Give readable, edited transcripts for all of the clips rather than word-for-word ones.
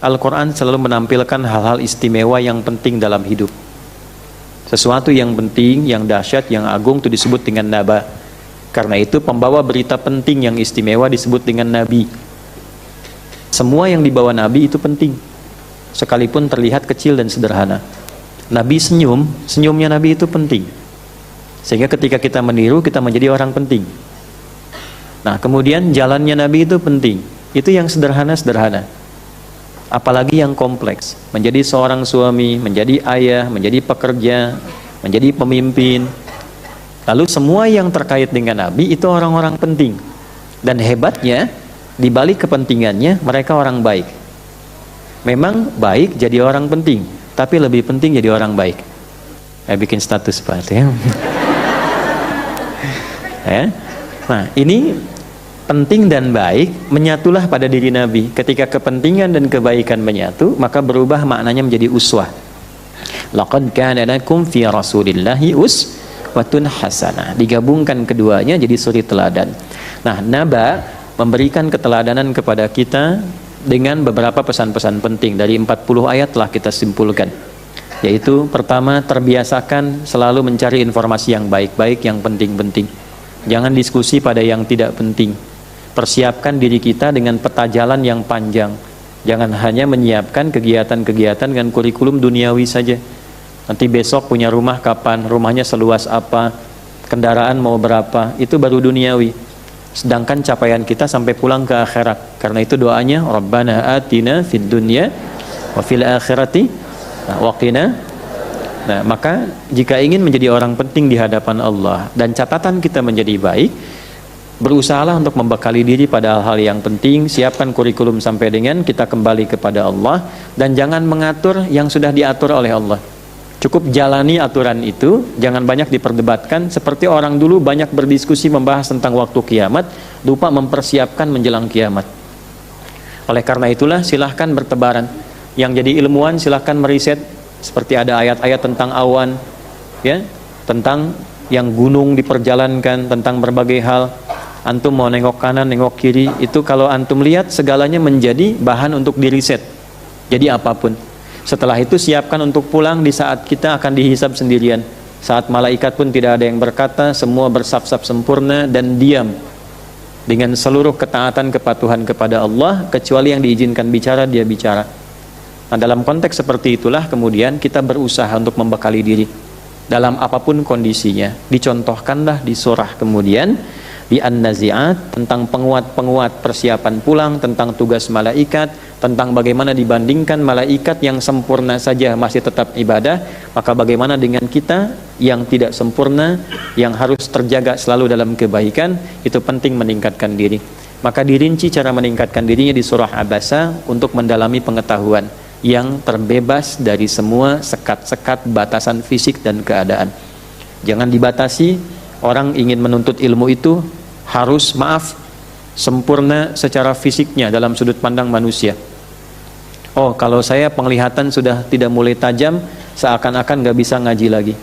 Al-Quran selalu menampilkan hal-hal istimewa yang penting dalam hidup. Sesuatu yang penting, yang dahsyat, yang agung itu disebut dengan naba. Karena itu pembawa berita penting yang istimewa disebut dengan nabi. Semua yang dibawa nabi itu penting, sekalipun terlihat kecil dan sederhana. Nabi senyum, senyumnya nabi itu penting, sehingga ketika kita meniru, kita menjadi orang penting. Nah, kemudian jalannya nabi itu penting, itu yang sederhana-sederhana. Apalagi yang kompleks, menjadi seorang suami, menjadi ayah, menjadi pekerja, menjadi pemimpin. Lalu semua yang terkait dengan nabi itu orang-orang penting. Dan hebatnya, di balik kepentingannya mereka orang baik. Memang baik jadi orang penting, tapi lebih penting jadi orang baik. Saya bikin status Pak ya. Ya. Nah, ini penting dan baik menyatulah pada diri Nabi. Ketika kepentingan dan kebaikan menyatu, maka berubah maknanya menjadi uswah. Laqad kana lakum fi Rasulillahi uswatun hasanah. Digabungkan keduanya jadi suri teladan. Nah, naba memberikan keteladanan kepada kita dengan beberapa pesan-pesan penting. Dari 40 ayat telah kita simpulkan. Yaitu pertama, terbiasakan selalu mencari informasi yang baik-baik, yang penting-penting. Jangan diskusi pada yang tidak penting. Persiapkan diri kita dengan peta jalan yang panjang. Jangan hanya menyiapkan kegiatan-kegiatan dengan kurikulum duniawi saja. Nanti besok punya rumah kapan, rumahnya seluas apa, kendaraan mau berapa, itu baru duniawi. Sedangkan capaian kita sampai pulang ke akhirat. Karena itu doanya, Rabbana atina fid dunya wa fil akhirati waqina. Nah, maka jika ingin menjadi orang penting di hadapan Allah dan catatan kita menjadi baik, berusahalah untuk membekali diri pada hal-hal yang penting, siapkan kurikulum sampai dengan kita kembali kepada Allah, dan jangan mengatur yang sudah diatur oleh Allah. Cukup jalani aturan itu, jangan banyak diperdebatkan. Seperti orang dulu banyak berdiskusi membahas tentang waktu kiamat, lupa mempersiapkan menjelang kiamat. Oleh karena itulah silahkan bertebaran. Yang jadi ilmuwan silahkan meriset, seperti ada ayat-ayat tentang awan, ya, tentang yang gunung diperjalankan, tentang berbagai hal. Antum mau nengok kanan, nengok kiri, itu kalau antum lihat segalanya menjadi bahan untuk diriset. Jadi apapun. Setelah itu siapkan untuk pulang di saat kita akan dihisab sendirian. Saat malaikat pun tidak ada yang berkata, semua bersaf-saf sempurna dan diam dengan seluruh ketaatan kepatuhan kepada Allah, kecuali yang diizinkan bicara, dia bicara. Nah, dalam konteks seperti itulah kemudian kita berusaha untuk membekali diri dalam apapun kondisinya. Dicontohkanlah di surah kemudian di An-Nazi'at tentang penguat-penguat persiapan pulang, tentang tugas malaikat, tentang bagaimana dibandingkan malaikat yang sempurna saja masih tetap ibadah, maka bagaimana dengan kita yang tidak sempurna, yang harus terjaga selalu dalam kebaikan. Itu penting meningkatkan diri. Maka dirinci cara meningkatkan dirinya di surah Abasa untuk mendalami pengetahuan yang terbebas dari semua sekat-sekat batasan fisik dan keadaan. Jangan dibatasi. Orang ingin menuntut ilmu itu harus, sempurna secara fisiknya dalam sudut pandang manusia. Oh, kalau saya penglihatan sudah tidak mulai tajam, seakan-akan nggak bisa ngaji lagi.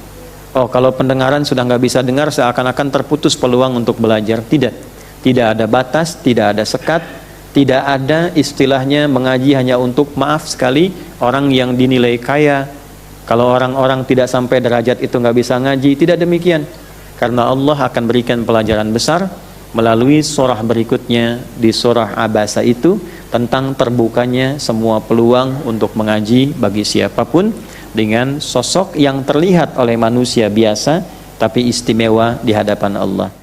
Oh, kalau pendengaran sudah nggak bisa dengar, seakan-akan terputus peluang untuk belajar. Tidak ada batas, tidak ada sekat, tidak ada istilahnya mengaji hanya untuk sekali orang yang dinilai kaya. Kalau orang-orang tidak sampai derajat itu nggak bisa ngaji, tidak demikian. Karena Allah akan berikan pelajaran besar melalui surah berikutnya di surah Abasa itu tentang terbukanya semua peluang untuk mengaji bagi siapapun dengan sosok yang terlihat oleh manusia biasa tapi istimewa di hadapan Allah.